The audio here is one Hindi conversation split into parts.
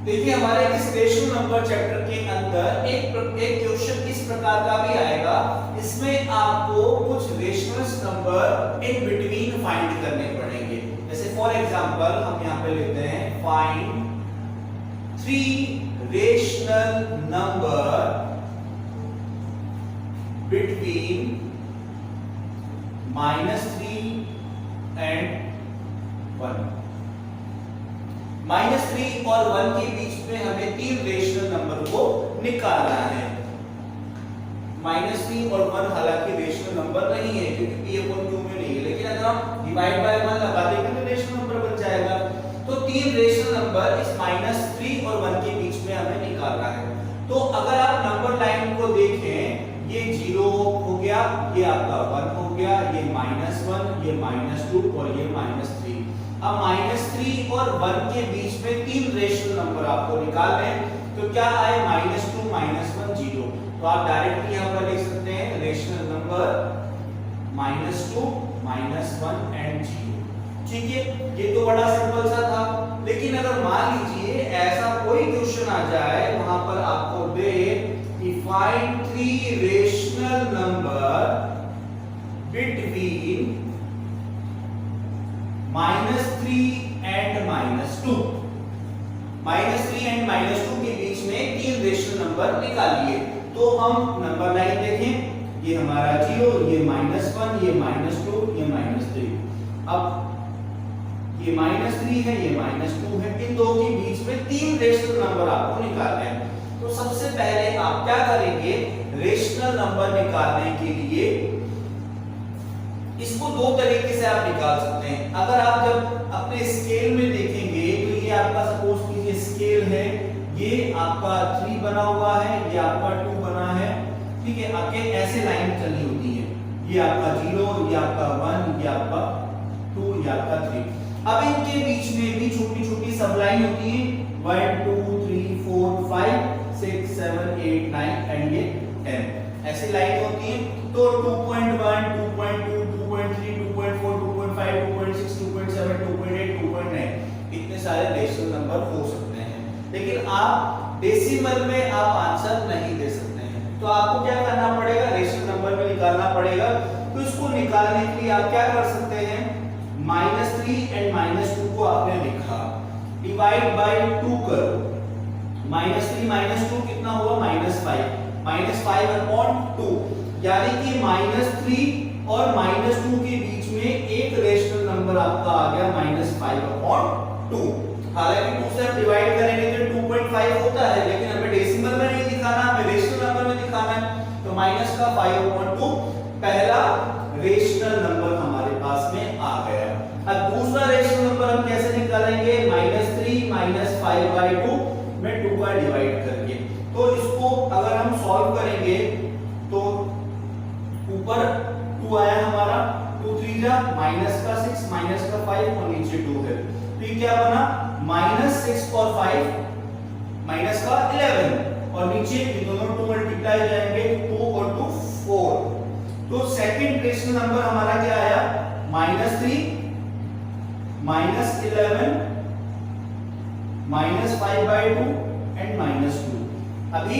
देखिए हमारे इस रेशनल नंबर चैप्टर के अंदर एक क्वेश्चन इस प्रकार का भी आएगा। इसमें आपको कुछ rational number in between find करने पड़ेंगे। जैसे फॉर एग्जांपल हम यहां पे लेते हैं find 3 rational number between -3 and 1। -3 और 1 के बीच में हमें 3 रेशनल नंबर को निकालना है। -3 और 1 हालांकि रेशनल नंबर नहीं है क्योंकि p/q में नहीं है, लेकिन अगर हम डिवाइड बाय 1 लगा देंगे तो रेशनल नंबर बन जाएगा। तो 3 रेशनल नंबर इस -3 और 1 के बीच में हमें निकालना है। तो अगर आप नंबर लाइन को देखें, ये 0 हो गया, ये आपका 1 हो गया, ये -1, ये -2 और ये -3। अब -3 और 1 के बीच में 3 रेशनल नंबर आपको निकालने हैं। तो क्या आए -2 -1 0। तो आप डायरेक्टली यहां पर लिख सकते हैं रेशनल नंबर -2 -1 एंड 0। ठीक है, ये तो बड़ा सिंपल सा था। लेकिन अगर मान लीजिए ऐसा कोई क्वेश्चन आ जाए, वहां पर आपको दे कि find 3 rational number between -3 and -2। -3 and -2 के बीच में 3 रेशनल नंबर निकालिए। तो हम नंबर लाइन देखें, ये हमारा 0, ये -1, ये -2, ये -3। अब ये -3 है, ये -2 है, इन दो के बीच में 3 रेशनल नंबर आपको निकालने हैं। तो सबसे पहले आप क्या करेंगे, रेशनल नंबर निकालने के लिए इसको दो तरीके से आप निकाल सकते हैं। अगर आप जब अपने स्केल में देखेंगे तो ये आपका सपोज कीजिए स्केल है, ये आपका 3 बना हुआ है, ये आपका 2 बना है। ठीक है, आपके ऐसे लाइन चली होती है, ये आपका 0, ये आपका 1, ये आपका 2, ये आपका 3। अब इनके बीच में भी छोटी छोटी सब लाइन होती है, 1 2 3 4 5 6 7 8 9 एंड ये 10 ऐसी लाइन होती है। तो 2.1 2.2 2.3 2.4 2.5 2.6 2.7 2.8 2.9 इतने सारे रेशनल नंबर हो सकते हैं। लेकिन आप डेसिमल में आप आंसर नहीं दे सकते हैं, तो आपको क्या करना पड़ेगा, रेशनल नंबर में निकालना पड़ेगा। तो इसको निकालने के लिए आप क्या कर सकते हैं, -3 एंड -2 को आपने लिखा, डिवाइड बाय 2 करो। -3 -2 कितना हुआ, -5 5/2, यानी कि -3 और -2 के बीच में एक रेशनल नंबर आपका आ गया -5/2। हालांकि 2 से हम डिवाइड करेंगे तो 2.5 होता है, लेकिन हमें डेसिमल में नहीं दिखाना, हमें रेशनल नंबर में दिखाना है। तो माइनस का 5/2 पहला रेशनल नंबर हमारे पास में आ गया। अब दूसरा रेशनल नंबर हम कैसे निकालेंगे, -3 -5/2 में 2 का डिवाइड करके। तो इसको अगर हम सॉल्व करेंगे तो ऊपर 2 आया हमारा, 2 3 जा माइनस का 6 माइनस का 5 और नीचे 2 है। तो ये क्या बना, -6 और 5 माइनस का 11 और नीचे ये दोनों 2 मल्टीप्लाई जाएंगे, 2 और 2 4। तो सेकंड रेशनल नंबर हमारा क्या आया, -3 -11 -5/2 एंड -2। अभी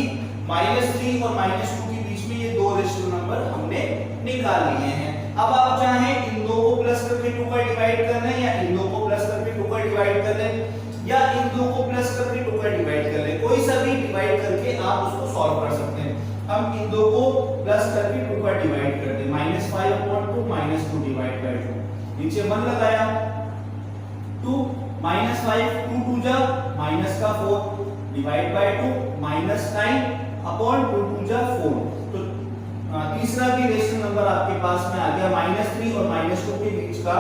-3 और -2 के बीच में ये दो रेशनल नंबर हमने निकाल लिए हैं। अब आप चाहें इन दो को प्लस करके 2 का डिवाइड कर लें, या इन दो को प्लस करके 2 का डिवाइड कर लें, या इन दो को प्लस करके 2 का डिवाइड कर लें। कोई सा भी डिवाइड करके आप उसको सॉल्व कर सकते हैं। हम इन दो को प्लस करके 2 का डिवाइड कर दें, -5/2 -2 डिवाइड बाय 2, नीचे 1 लगाया, 2 -5 2 2 जा माइनस का 4 डिवाइड बाय 2 -9/2 2 जा 4। तो तीसरा भी रेशनल नंबर आपके पास में आ गया, -3 और -2 के बीच का।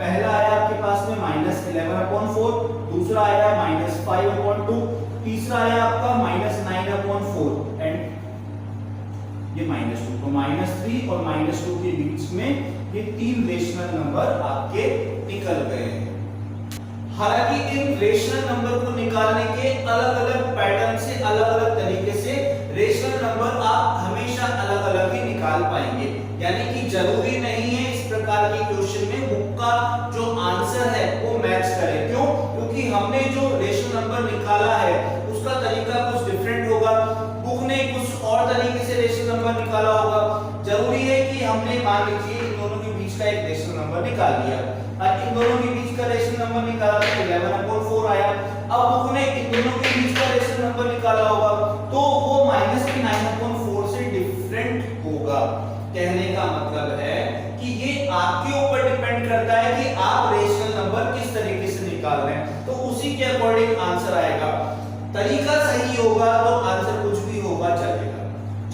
पहला आया आपके पास में -11/4, दूसरा आया -5/2, तीसरा आया आपका -9/4 एंड ये -2। तो -3 और -2 के बीच में ये 3 रेशनल नंबर आपके निकल गए हैं। हालांकि इन रेशनल नंबर को निकालने के अलग-अलग पैटर्न से, अलग-अलग तरीके से रेशनल नंबर आप हमेशा अलग-अलग ही निकाल पाएंगे। यानी कि जरूरी नहीं है इस प्रकार के क्वेश्चन में बुक का जो आंसर है वो मैच करे। क्यों? क्योंकि हमने जो रेशनल नंबर निकाला है नंबर निकाला होगा। जरूरी है कि हमने मान लीजिए इन दोनों के बीच का एक रेशनल नंबर निकाल लिया और इन दोनों के बीच का रेशनल नंबर निकाला तो 11/4 आया। अब बुक ने इन दोनों के बीच का रेशनल नंबर निकाला होगा तो वो माइनस के 9/4 से डिफरेंट होगा। कहने का मतलब है कि ये आपके ऊपर डिपेंड करता है कि आप रेशनल नंबर किस तरीके से निकाल रहे हैं, तो उसी के अकॉर्डिंग आंसर आएगा। तरीका सही होगा तो आंसर कुछ भी होगा चलेगा,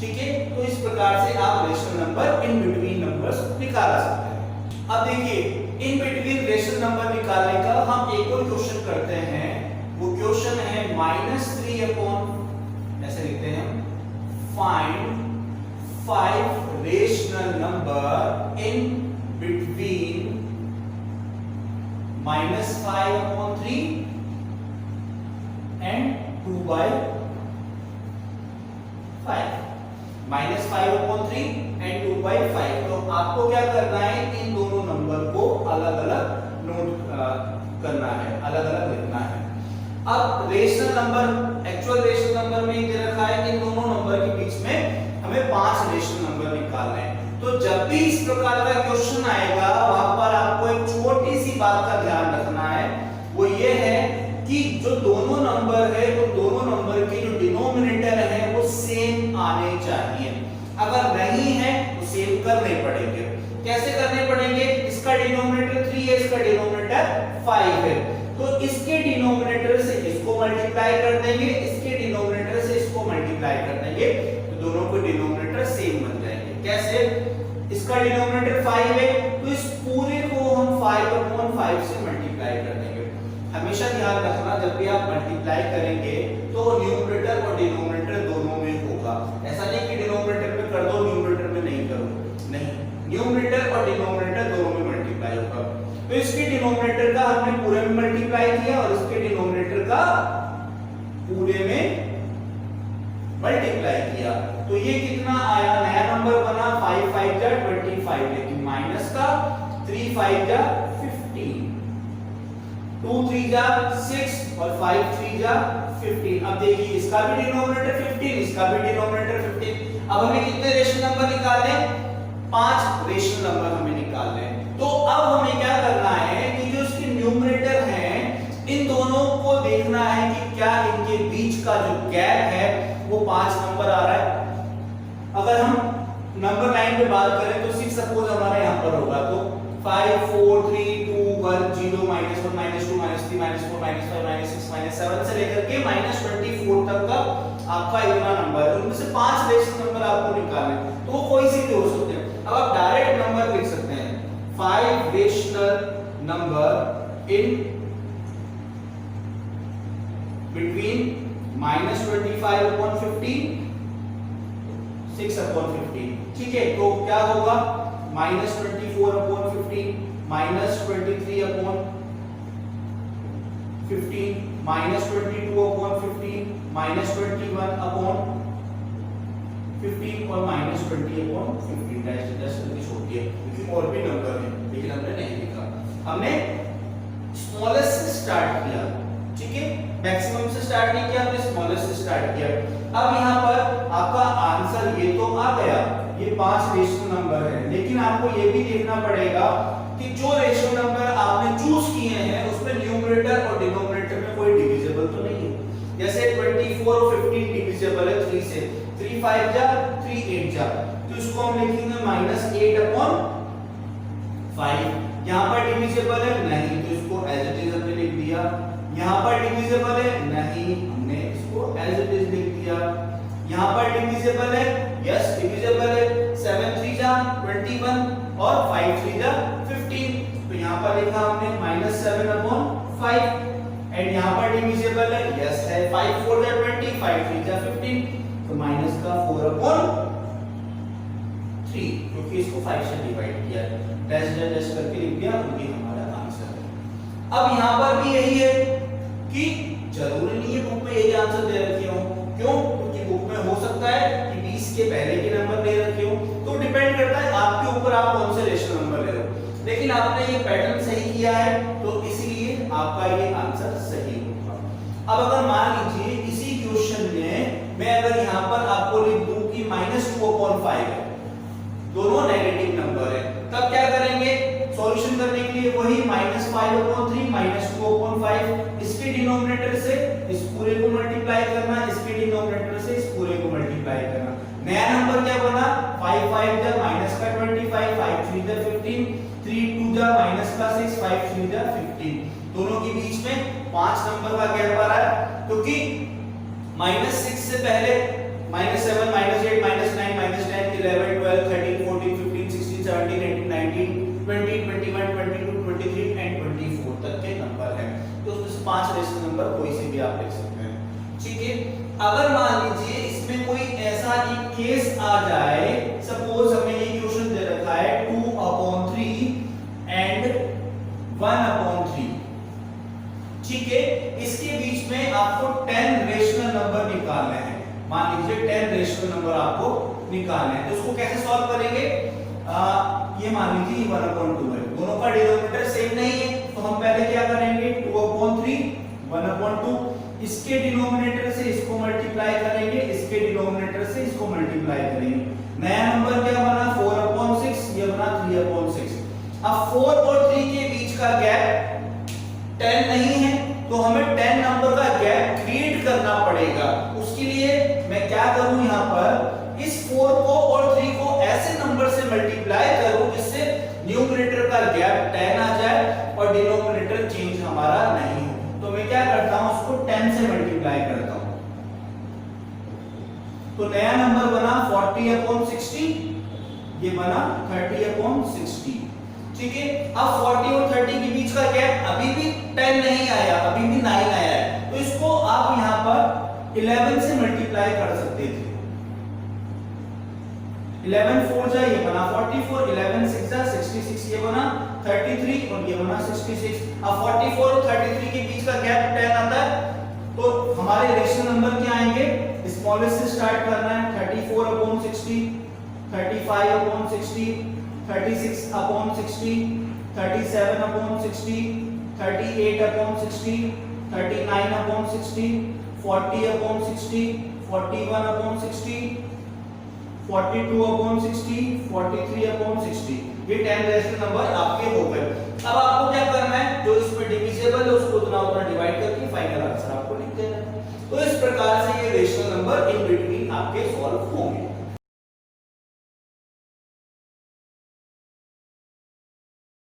ठीक है। तो इस प्रकार से आप rational number in between numbers निकाल सकते हैं। अब देखिए इन बिटवीन रेशनल नंबर निकालने का हम एक और क्वेश्चन करते हैं। वो क्वेश्चन है -3 ऐसे लिखते हैं, find 5 rational number in between -5/3 and 2/5। -5/3 and 2/5। तो आपको क्या करना है, इन दोनों नंबर को अलग अलग नोट करना है, अलग अलग लिखना है। अब rational number, actual rational number में दे रखा है, इन दोनों नंबर के बीच में हमें 5 रेशनल नंबर निकालने हैं। तो जब भी इस प्रकार का क्वेश्चन आएगा वहां पर आपको एक छोटी सी बात का ध्यान रखना है, वो ये है कि जो दोनों नंबर है वो दोनों नंबर के जो डिनोमिनेटर है वो सेम आने चाहिए। अगर नहीं है तो सेम करने पड़ेंगे। कैसे करने पड़ेंगे, इसका डिनोमिनेटर 3 है, इसका डिनोमिनेटर 5 है, तो इसके डिनोमिनेटर से इसको मल्टीप्लाई कर देंगे, इसके डिनोमिनेटर से इसको मल्टीप्लाई कर देंगे, तो दोनों के डिनोमिनेटर सेम बन जाएंगे। कैसे, इसका डिनोमिनेटर 5 है तो इस पूरे को हम 5/5 से मल्टीप्लाई कर देंगे। हमेशा ध्यान रखना जब भी आप मल्टीप्लाई करेंगे तो न्यूमरेटर और डिनोमिनेटर दोनों में होगा। ऐसा नहीं कि डिनोमिनेटर में कर दो न्यूमरेटर में नहीं करो, नहीं, न्यूमरेटर और डिनोमिनेटर दोनों में मल्टीप्लाई होगा। तो इसके डिनोमिनेटर का हमने पूरे में मल्टीप्लाई किया और इसके डिनोमिनेटर का पूरे में मल्टीप्लाई किया, तो ये कितना आया, नया नंबर बना 5 5 जा 25, लेकिन माइनस का 3 5 जा 15, 2 3 जा 6 और 5 3 जा 15। अब देखिए इसका भी डिनोमिनेटर 15, इसका भी डिनोमिनेटर 15। अब हमें कितने रेशनल नंबर निकालने हैं, 5 रेशनल नंबर हमें निकालने हैं। तो अब हमें क्या करना है कि जो इसके न्यूमरेटर हैं इन दोनों को देखना है कि क्या इनके बीच का जो गैप है वो 5 नंबर आ रहा है। अगर हम नंबर लाइन पे बात करें तो 6 सपोज हमारे यहाँ पर होगा, तो 5 4 3 2 1 0 -1 -2 -3 -4 -5 -6 -7 से लेकर के -24 तक का आपका इतना नंबर है। उनमें से 5 रेशनल नंबर आपको निकालने हैं, तो वो कोई से भी हो सकते हैं। अब आप डायरेक्ट नंबर लिख सकते हैं, 5 रेशनल नंबर इन बिटवीन -25/15 6/15, ठीक है। तो क्या होगा, -24/15 -23/15 -22/15 -21/15 और -20/15। डैश करके छोड़ दिया क्योंकि और भी नंबर है लेकिन हमने नहीं लिखा, हमने स्मॉलेस्ट से स्टार्ट किया, ठीक है। मैक्सिमम से स्टार्ट नहीं किया, हमने स्मॉलेस्ट से स्टार्ट किया। अब यहाँ पर आपका आंसर ये तो आ गया, ये 5 रेशनल नंबर है, लेकिन आपको ये भी देखना पड़ेगा कि जो रेशनल नंबर आपने चूज किए हैं उसमें न्यूमरेटर और डिनोमिनेटर में कोई डिविजिबल तो नहीं है। जैसे 24 और 15 डिविजिबल है 3 से, 3 5 जा 3 8 जा, तो इसको हम लिखेंगे -8/5। यहाँ पर डिविजिबल है नहीं, तो इसको एज इट इज हमने लिख दिया। यहाँ पर डिविजिबल है नहीं, हमने इसको एज इट इज लिख दिया। यहाँ पर डिविजिबल है, यस डिविजिबल है, 7 3 जा 21 और 5 3 जा 15, तो यहाँ पर लिखा हमने -7/5। एंड यहाँ पर डिविजिबल है, यस है, 5 4 जा 20, 5 3 जा 15, तो माइनस का 4/3, क्योंकि इसको 5 से डिवाइड किया है, डैश डैश डैश करके लिख दिया, क्योंकि हमारा आंसर है। अब यहाँ पर भी यही है कि जरूरी नहीं है बुक में यही आंसर दे रखे हो, क्यों, क्योंकि बुक में हो सकता है कि 20 के पहले के नंबर दे रखे हो, तो डिपेंड करता है आपके ऊपर आप कौन से रेशनल नंबर ले रहे हो। लेकिन आपने ये पैटर्न सही किया है तो इसलिए आपका ये आंसर सही होगा। अब अगर मान लीजिए इसी क्वेश्चन में मैं अगर यहाँ पर आपको लिख दूं कि -2/5 2/5 है, दोनों नेगेटिव नंबर है। तब क्या करेंगे, सॉल्यूशन करने के लिए वही -5/3 -2/5, इसके डिनोमिनेटर से इस पूरे को मल्टीप्लाई करना, इसके डिनोमिनेटर से इस पूरे को मल्टीप्लाई करना। नया नंबर क्या बना, 5 5 जा माइनस का 25, 5 3 जा 15, 3 2 जा माइनस का 6, 5 3 जा 15। दोनों के बीच में 5 नंबर का गैप आ रहा है, क्योंकि -6 से पहले -7 -8 -9 -10 11 12 13 14 15 16 17 18 19 20 21 22 23 एंड 24 तक के नंबर है। तो उसमें 5 रेशनल नंबर कोई से भी आप लिख सकते हैं, ठीक है। अगर मान लीजिए इसमें कोई ऐसा एक केस आ जाए, सपोज हमें ये क्वेश्चन दे रखा है 2/3 एंड 1/3, ठीक है। इसके बीच में आपको 10 रेशनल नंबर निकालने हैं। मान लीजिए 10 रेशनल नंबर आपको निकालने हैं, तो उसको कैसे सॉल्व करेंगे, ये मान लीजिए 1/2 है, दोनों का डिनोमिनेटर सेम नहीं है, तो हम पहले क्या करेंगे, 2/3 1/2, इसके डिनोमिनेटर से इसको मल्टीप्लाई करेंगे, इसके डिनोमिनेटर से इसको मल्टीप्लाई करेंगे। नया नंबर क्या बना, 4/6, ये बना 3/6। अब 4 और 3 के बीच का गैप 10 नहीं है, तो हमें 10 नंबर का गैप क्रिएट करना पड़ेगा। उसके लिए मैं क्या करूं, यहां पर इस 4 को और 3 को ऐसे नंबर से मल्टीप्लाई करूं जिससे न्यूमरेटर का गैप 10 आ जाए और डिनोमिनेटर चेंज हमारा नहीं हो। तो मैं क्या करता हूं, उसको 10 से मल्टीप्लाई करता हूं, तो नया नंबर बना 40/60, ये बना 30/60, ठीक है। अब 40 और 30 के बीच का गैप अभी भी 10 नहीं आया, अभी भी 9 आया है, तो इसको आप यहां पर 11 से मल्टीप्लाई कर सकते थे। 11 4 जा, ये बना 44, 11 6 जा 66, ये बना 33 और ये बना 66। अब 44 और 33 के बीच का गैप 10 आता है, तो हमारे रेशनल नंबर क्या आएंगे, स्मॉलेस्ट से स्टार्ट करना है, 34/60, 35/60, 36/60, 37/60, 38/60, 39/60, 40/60, 41/60, 42/60, 43/60। ये 10 रेशनल नंबर आपके हो गए। अब आपको क्या करना है, जो इसमें डिविजिबल है उसको उतना उतना डिवाइड करके फाइनल आंसर आपको लिख देना है। तो इस प्रकार से ये रेशनल नंबर इन बिटवीन आपके सॉल्व होंगे।